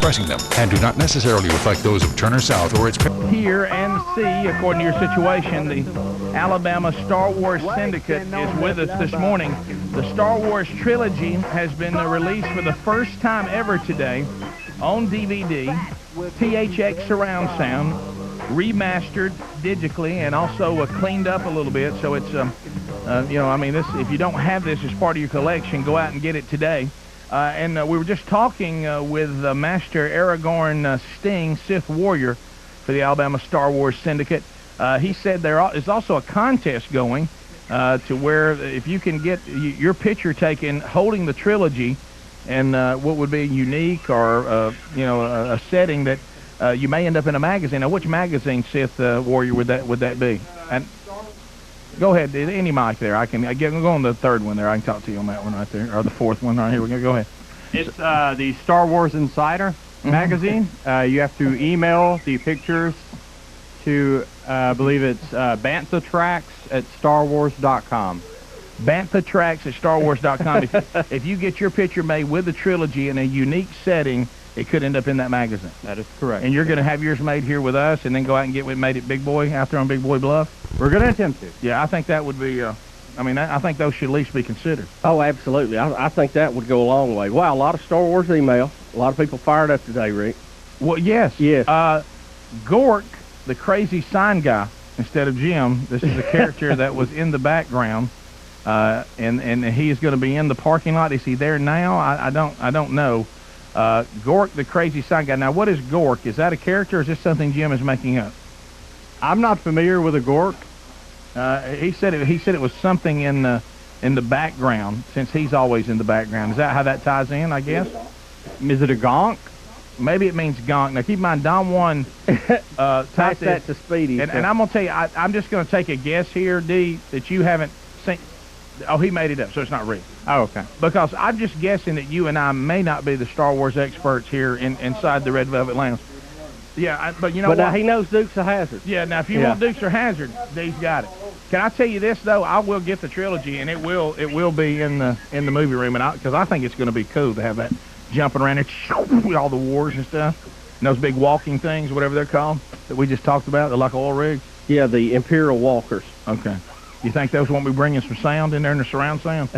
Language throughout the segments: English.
expressing them and do not necessarily reflect those of Turner South or its... Hear and see, according to your situation, the Alabama Star Wars Syndicate is with us this morning. The Star Wars trilogy has been released for the first time ever today on DVD, THX surround sound, remastered digitally, and also cleaned up a little bit. So it's, you know, I mean, this, if you don't have this as part of your collection, go out and get it today. And we were just talking with Master Aragorn Sting, Sith Warrior, for the Alabama Star Wars Syndicate. He said there is also a contest going to where if you can get your picture taken holding the trilogy and what would be unique or, you know, a setting that you may end up in a magazine. Now, which magazine, Sith Warrior, would that be? And go ahead, any mic there. I can go on the third one there. I can talk to you on that one right there, or the fourth one right here. Go ahead. It's the Star Wars Insider magazine. You have to email the pictures to, I believe it's banthatracks@starwars.com. banthatracks@starwars.com. If you get your picture made with the trilogy in a unique setting, it could end up in that magazine. That is correct. And you're going to have yours made here with us and then go out and get it made at Big Boy out there on Big Boy Bluff? We're going to attempt to. Yeah, I think that would be, I mean, I think those should at least be considered. Oh, absolutely. I think that would go a long way. Wow, a lot of Star Wars email. A lot of people fired up today, Rick. Well, yes. Yes. Gork, the crazy sign guy, instead of Jim, this is a character that was in the background, and he is going to be in the parking lot. Is he there now? I don't know. Gork, the crazy sign guy. Now, what is Gork? Is that a character, or is this something Jim is making up? I'm not familiar with a Gork. He said it was something in the background, since he's always in the background. Is that how that ties in, I guess? Is it a gonk? Maybe it means gonk. Now, keep in mind, Don Juan pass that to Speedy. And I'm going to tell you, I'm just going to take a guess here, D, that you haven't seen. Oh, he made it up, so it's not real. Oh, okay. Because I'm just guessing that you and I may not be the Star Wars experts here inside the Red Velvet Lounge. Yeah, but you know what? But now he knows Dukes of Hazzard. Yeah, now if you want Dukes of Hazzard, D's got it. Can I tell you this though? I will get the trilogy, and it will be in the movie room, and because I think it's going to be cool to have that jumping around there, with all the wars and stuff, and those big walking things, whatever they're called, that we just talked about. They're like oil rigs. Yeah, the Imperial Walkers. Okay. You think those won't be bringing some sound in there in the surround sound?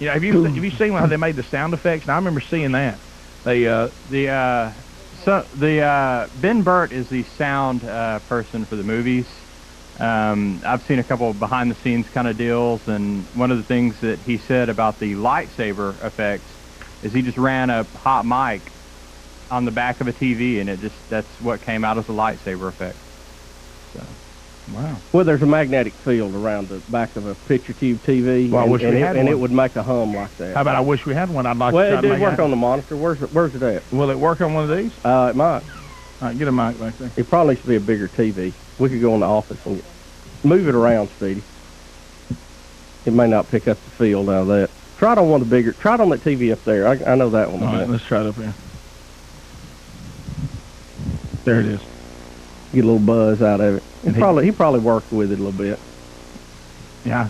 You know, have you seen how they made the sound effects? Now, I remember seeing that. Ben Burt is the sound person for the movies. I've seen a couple of behind-the-scenes kind of deals, and one of the things that he said about the lightsaber effects is he just ran a hot mic on the back of a TV, and that's what came out as a lightsaber effect. So. Wow. Well, there's a magnetic field around the back of a picture tube TV, well, and it would make a hum like that. How about I wish we had one? I'd like to try to make it. Well, it did work on the monitor. Where's it at? Will it work on one of these? It might. All right, get a mic back there. It probably needs to be a bigger TV. We could go in the office and move it around, Speedy. It may not pick up the field out of that. Try it on one of the bigger. Try it on that TV up there. I know that one. All right, let's try it up here. There it is. Get a little buzz out of it. He probably worked with it a little bit. Yeah.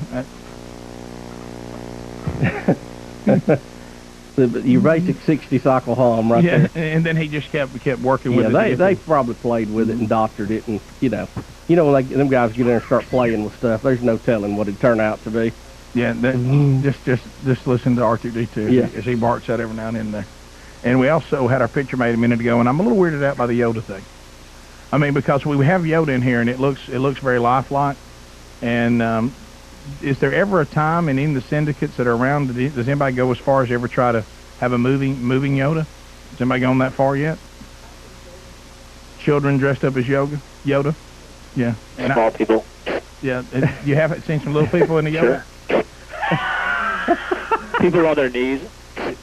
Your basic 60 cycle hum right there. And then he just kept working with it. Yeah, they probably played with it and doctored it, and you know when them guys get in there and start playing with stuff, there's no telling what it'd turn out to be. Yeah, just listen to R2-D2 as he barks out every now and then there. And we also had our picture made a minute ago, and I'm a little weirded out by the Yoda thing. I mean, because we have Yoda in here, and it looks very lifelike. And is there ever a time in any of the syndicates that are around, does anybody go as far as ever try to have a moving Yoda? Has anybody gone that far yet? Children dressed up as Yoda? Yeah. Small people. Yeah. You haven't seen some little people in the Yoda? Sure. People on their knees.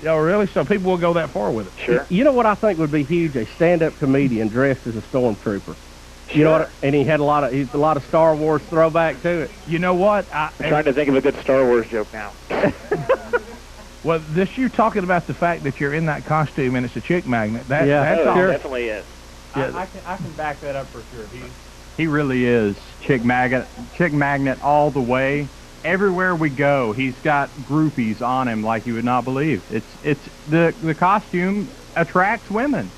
Oh, really? So people will go that far with it? Sure. You know what I think would be huge? A stand-up comedian dressed as a stormtrooper. You know what? And he had a lot of Star Wars throwback to it. You know what? I'm trying to think of a good Star Wars joke now. Well, you're talking about the fact that you're in that costume and it's a chick magnet. That's all. Sure. It definitely is. Yeah. I can back that up for sure. He really is chick magnet all the way. Everywhere we go, he's got groupies on him like you would not believe. It's the costume attracts women.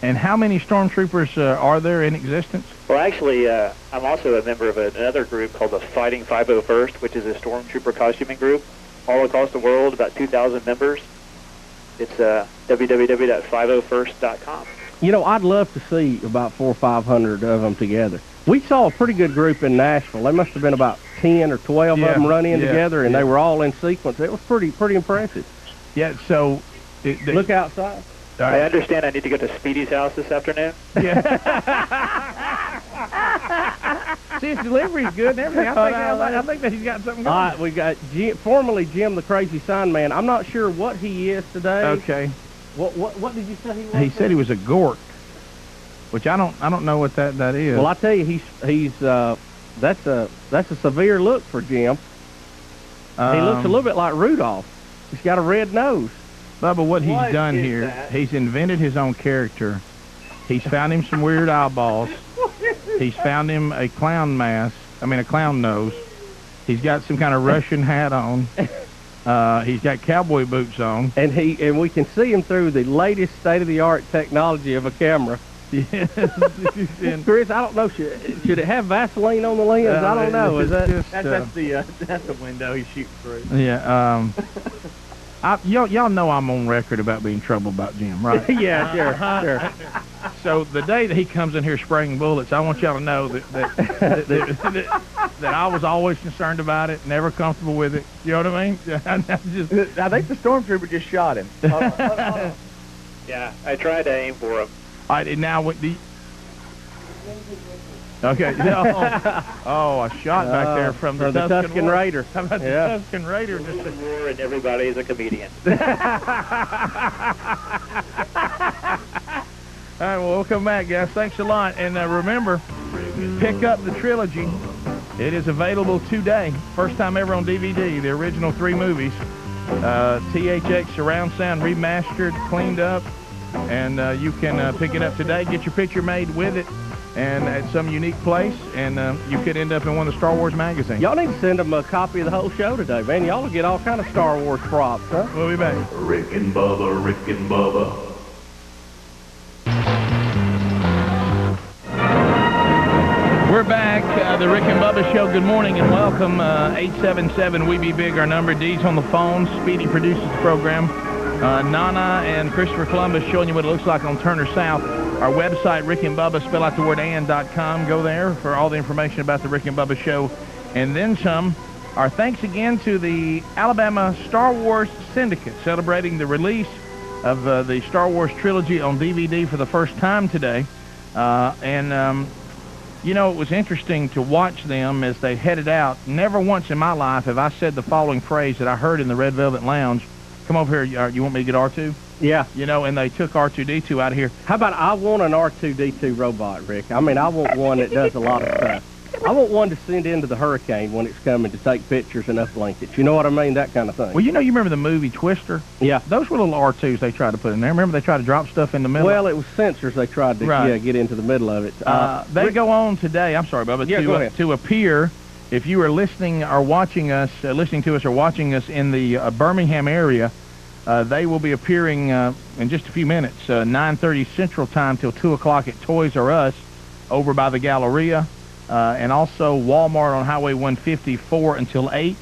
And how many stormtroopers are there in existence? Well, actually, I'm also a member of another group called the Fighting 501st, which is a stormtrooper costuming group all across the world, about 2,000 members. It's www.501st.com. You know, I'd love to see about 400 or 500 of them together. We saw a pretty good group in Nashville. They must have been about 10 or 12 of them run in together, and they were all in sequence. It was pretty impressive. Yeah, so... Look outside. I understand I need to go to Speedy's house this afternoon. Yeah. See, his delivery's good and everything. I think that he's got something going. All right, we got formerly Jim the Crazy Sign Man. I'm not sure what he is today. Okay. What did you say he was? He said he was a Gork, which I don't know what that is. Well, I tell you, he's that's a severe look for Jim. He looks a little bit like Rudolph. He's got a red nose. Bubba, what he's done here, he's invented his own character. He's found him some weird eyeballs. He's found him a clown mask. I mean, a clown nose. He's got some kind of Russian hat on. He's got cowboy boots on. And we can see him through the latest state-of-the-art technology of a camera. Yes. And Chris, I don't know. Should it have Vaseline on the lens? I don't know. Is that That's the window he's shooting through. Yeah. Y'all know I'm on record about being trouble about Jim, right? Yeah, sure. So the day that he comes in here spraying bullets, I want y'all to know that I was always concerned about it, never comfortable with it. You know what I mean? I think the stormtrooper just shot him. Yeah, I tried to aim for him. All right, and now what the... Okay. Oh, a shot back there from the Tusken Raider. How about the Tusken Raider? War and everybody is a comedian. All right, well, we'll come back, guys. Thanks a lot. And remember, pick up the trilogy. It is available today. First time ever on DVD, the original 3 movies. THX surround sound remastered, cleaned up. And you can pick it up today, get your picture made with it, and at some unique place, and you could end up in one of the Star Wars magazines. Y'all need to send them a copy of the whole show today, man. Y'all will get all kind of Star Wars props, huh? We'll be back. Rick and Bubba, Rick and Bubba. We're back, the Rick and Bubba Show. Good morning and welcome. 877-WE-BE-BIG, our number. Dee's on the phone. Speedy produces the program. Nana and Christopher Columbus showing you what it looks like on Turner South. Our website, Rick and Bubba, spell out the word and.com. Go there for all the information about the Rick and Bubba Show. And then some. Our thanks again to the Alabama Star Wars Syndicate, celebrating the release of the Star Wars trilogy on DVD for the first time today. You know, it was interesting to watch them as they headed out. Never once in my life have I said the following phrase that I heard in the Red Velvet Lounge. Come over here. You want me to get R2? Yeah. You know, and they took R2-D2 out of here. How about I want an R2-D2 robot, Rick? I mean, I want one that does a lot of stuff. I want one to send into the hurricane when it's coming to take pictures and uplink it. You know what I mean? That kind of thing. Well, you know, you remember the movie Twister? Yeah. Those were little R2s they tried to put in there. Remember they tried to drop stuff in the middle? Well, it was sensors they tried to get into the middle of it. They go on today, I'm sorry, Bubba, to appear, if you are listening or watching us, listening to us or watching us in the Birmingham area, they will be appearing in just a few minutes, 9:30 Central Time till 2 o'clock at Toys R Us over by the Galleria, and also Walmart on Highway 154 until 8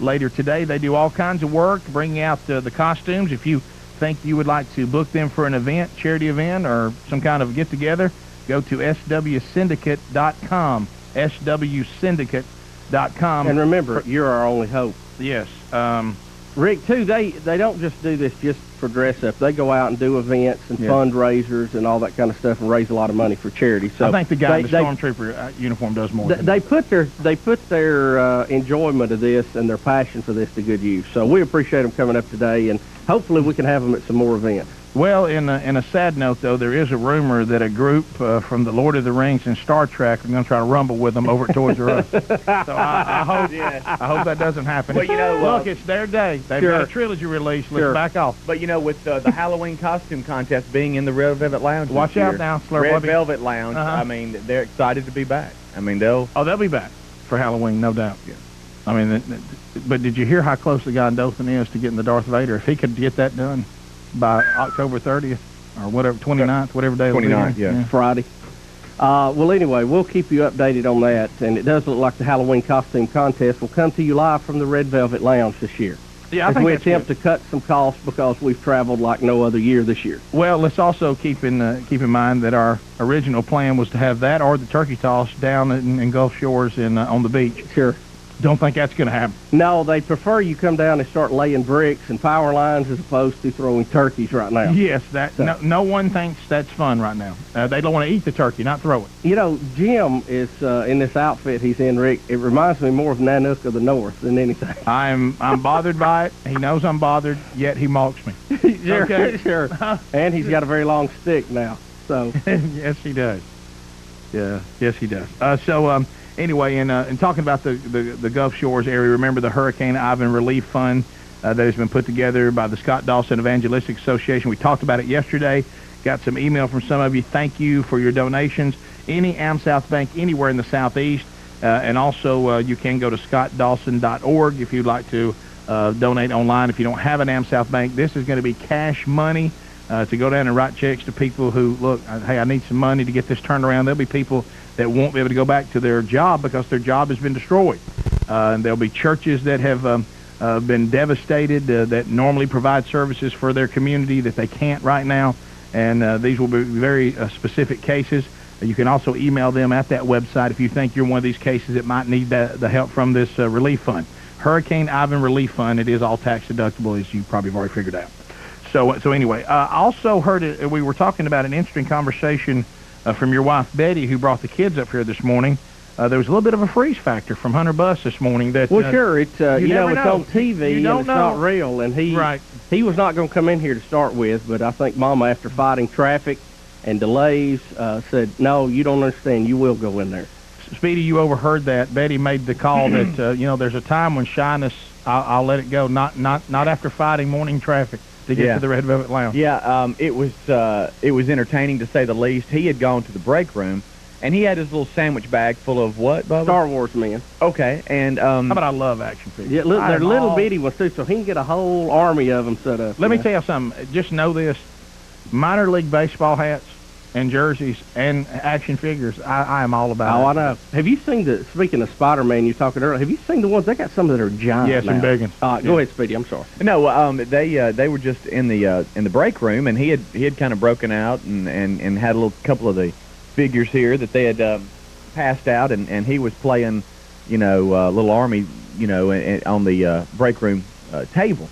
later today. They do all kinds of work, bringing out the costumes. If you think you would like to book them for an event, charity event, or some kind of get-together, go to swsyndicate.com, swsyndicate.com. And remember, you're our only hope. Yes. Rick, too, they don't just do this just for dress up. They go out and do events and fundraisers and all that kind of stuff and raise a lot of money for charity. So I think the guy in the Stormtrooper uniform does more. They put their enjoyment of this and their passion for this to good use. So we appreciate them coming up today, and hopefully we can have them at some more events. Well, in a sad note, though, there is a rumor that a group from the Lord of the Rings and Star Trek are going to try to rumble with them over at Toys R Us. So I hope that doesn't happen. Well, you know, look, it's their day. They've got a trilogy release. Let's back off. But, you know, with the Halloween costume contest being in the Red Velvet Lounge Watch out now, Red Velvet Lounge, I mean, they're excited to be back. I mean, they'll be back for Halloween, no doubt. Yeah. I mean, but did you hear how close the guy in Dothan is to getting the Darth Vader? If he could get that done by October 30th, or whatever, 29th, whatever day. 29th, yeah. Friday. Well, anyway, we'll keep you updated on that, and it does look like the Halloween costume contest will come to you live from the Red Velvet Lounge this year. Yeah, I as think we that's attempt good. to cut some costs because we've traveled like no other year this year. Well, let's also keep in mind that our original plan was to have that or the turkey toss down in Gulf Shores on the beach. Sure. Don't think that's going to happen. No, they prefer you come down and start laying bricks and power lines as opposed to throwing turkeys right now. Yes, no one thinks that's fun right now. They don't want to eat the turkey, not throw it. You know, Jim is in this outfit he's in, Rick. It reminds me more of Nanook of the North than anything. I'm bothered by it. He knows I'm bothered, yet he mocks me. Sure, Okay. sure. And he's got a very long stick now. So Yes, he does. Yeah, yes, he does. Anyway, in talking about the Gulf Shores area, remember the Hurricane Ivan Relief Fund that has been put together by the Scott Dawson Evangelistic Association. We talked about it yesterday. Got some email from some of you. Thank you for your donations. Any AmSouth Bank anywhere in the Southeast. And also, you can go to scottdawson.org if you'd like to donate online. If you don't have an AmSouth Bank, this is going to be cash money to go down and write checks to people who, look, hey, I need some money to get this turned around. There'll be people that won't be able to go back to their job because their job has been destroyed. And there'll be churches that have been devastated that normally provide services for their community that they can't right now. And these will be very specific cases. You can also email them at that website if you think you're one of these cases that might need the help from this relief fund. Hurricane Ivan Relief Fund. It is all tax deductible, as you probably have already figured out. So anyway, I also heard we were talking about an interesting conversation from your wife, Betty, who brought the kids up here this morning. There was a little bit of a freeze factor from Hunter Bus this morning. That well, sure, it's you know never it's know. on TV You don't and it's know. not real, and he Right. he was not going to come in here to start with, but I think Mama, after fighting traffic and delays, said, "No, you don't understand. You will go in there." Speedy, you overheard that. Betty made the call that there's a time when shyness, I'll let it go. Not after fighting morning traffic to get to the Red Velvet Lounge. Yeah, it was entertaining to say the least. He had gone to the break room, and he had his little sandwich bag full of what, Bubba? Star Wars men. Okay, and How about I love action figures? Yeah, they're little bitty ones too, so he can get a whole army of them set up. Let me tell you something. Just know this: minor league baseball hats and jerseys and action figures. I am all about it. Oh, I know. Have you seen speaking of Spider-Man you talking earlier, have you seen the ones, they got some that are giant Yes, now. and big ones. Go ahead, Speedy, I'm sorry. no, they were just in the break room, and he had kind of broken out and had a couple of the figures here that they had passed out, and he was playing, little army, on the break room table,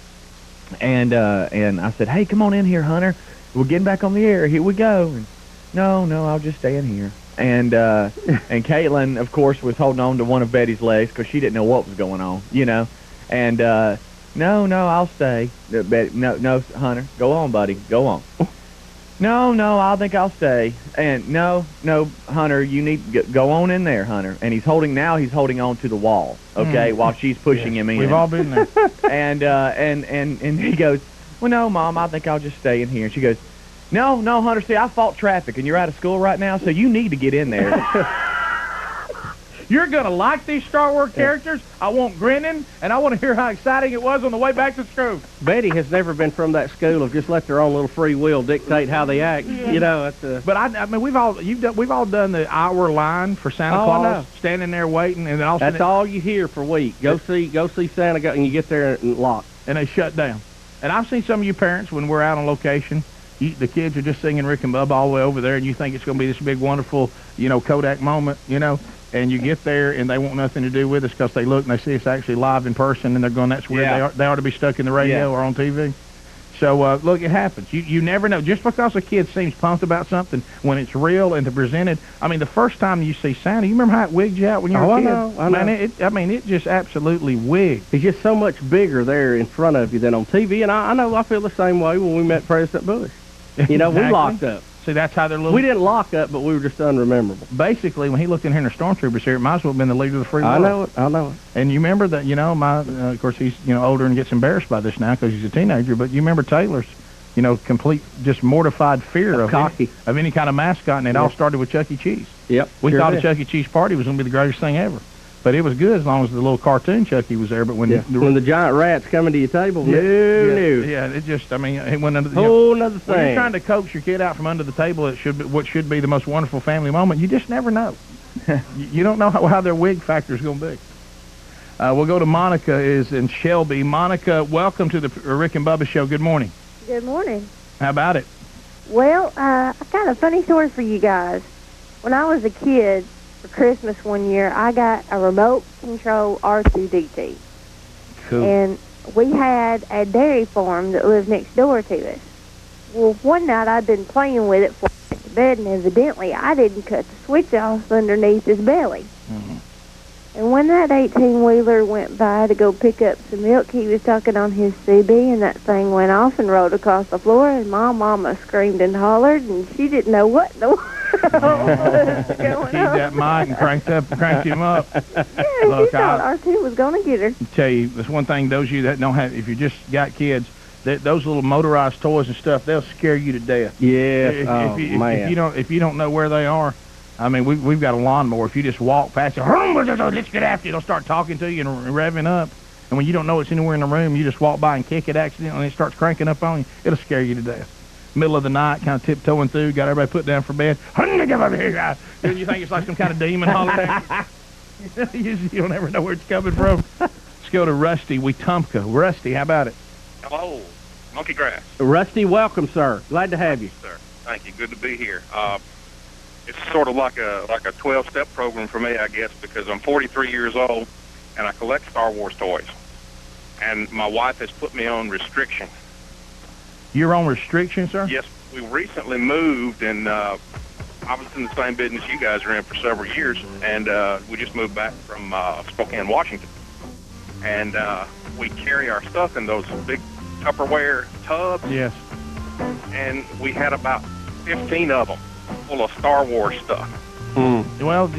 and I said, "Hey, come on in here, Hunter. We're getting back on the air. Here we go." And, No, I'll just stay in here. And and Caitlin, of course, was holding on to one of Betty's legs because she didn't know what was going on, And no, I'll stay. Betty, no, Hunter, go on, buddy, go on. No, I think I'll stay. And no, Hunter, you need to go on in there, Hunter. And he's holding on to the wall, okay, while she's pushing him in. We've all been there. and he goes, "Well, no, Mom, I think I'll just stay in here." And she goes, No, Hunter, see, I fought traffic, and you're out of school right now, so you need to get in there. You're going to like these Star Wars characters. I want grinning, and I want to hear how exciting it was on the way back to school. Betty has never been from that school of just let their own little free will dictate how they act. That's But I mean, we've all done the hour line for Santa I Claus, know. standing there waiting, and then all of a that's sudden all you hear for a week. Go see Santa, and you get there and lock. and they shut down. And I've seen some of you parents when we're out on location. The kids are just singing Rick and Bubba all the way over there, and you think it's going to be this big, wonderful, Kodak moment, and you get there, and they want nothing to do with us because they look and they see us actually live in person, and they're going, that's weird. Yeah. They ought to be stuck in the radio or on TV. So, look, it happens. You never know. Just because a kid seems pumped about something, when it's real and presented, I mean, the first time you see Santa, you remember how it wigged you out when you were a kid? I know. Man, it just absolutely wigged. He's just so much bigger there in front of you than on TV, and I know I feel the same way when we met President Bush. We Exactly. locked up. See, that's how they're little. We didn't lock up, but we were just unrememberable. Basically, when he looked in here and the stormtroopers here, it might as well have been the leader of the free world. I know it. And you remember that, of course, he's, older and gets embarrassed by this now because he's a teenager, but you remember Taylor's, complete, just mortified fear of any kind of mascot, and it all started with Chuck E. Cheese. Yep. We sure thought did. a Chuck E. Cheese party was going to be the greatest thing ever. But it was good as long as the little cartoon Chucky was there. But when when the giant rats coming to your table, no. It just, I mean, it went under the whole nother thing. When you're trying to coax your kid out from under the table, it should be what should be the most wonderful family moment. You just never know. You don't know how their wig factor is going to be. We'll go to Monica is in Shelby. Monica, welcome to the Rick and Bubba show. Good morning. Good morning. How about it? Well, I got a funny story for you guys. When I was a kid, for Christmas one year, I got a remote control R2-D2. Cool. And we had a dairy farm that lived next door to us. Well, one night I'd been playing with it for bed, and evidently I didn't cut the switch off underneath his belly. Mm-hmm. And when that 18-wheeler went by to go pick up some milk, he was talking on his CB, and that thing went off and rolled across the floor, and my mama screamed and hollered, and she didn't know what in the world was going on. Keep that mic and cranked him up. Yeah, Look, she thought R2 was going to get her. Tell you, there's one thing, those of you that don't have, if you just got kids, those little motorized toys and stuff, they'll scare you to death. Yeah, If you don't know where they are, I mean, we've got a lawnmower. If you just walk past it, let's get after you. It'll start talking to you and revving up. And when you don't know it's anywhere in the room, you just walk by and kick it accidentally, and it starts cranking up on you. It'll scare you to death. Middle of the night, kind of tiptoeing through, got everybody put down for bed. Get over here, guys. You think it's like some kind of demon hollering. You don't ever know where it's coming from. Let's go to Rusty Wetumpka. Rusty, how about it? Hello, Monkey Grass. Rusty, welcome, sir. Glad to have you. Sir, thank you. Good to be here. It's sort of like a 12-step program for me, I guess, because I'm 43 years old and I collect Star Wars toys. And my wife has put me on restriction. You're on restriction, sir? Yes, we recently moved, and I was in the same business you guys are in for several years, and we just moved back from Spokane, Washington. And we carry our stuff in those big Tupperware tubs. Yes. And we had about 15 of them full of Star Wars stuff. Well,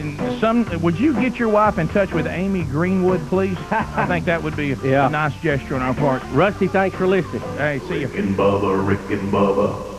would you get your wife in touch with Amy Greenwood, please? I think that would be a nice gesture on our part. Rusty, thanks for listening. Hey, see you. Rick and Bubba, Rick and Bubba.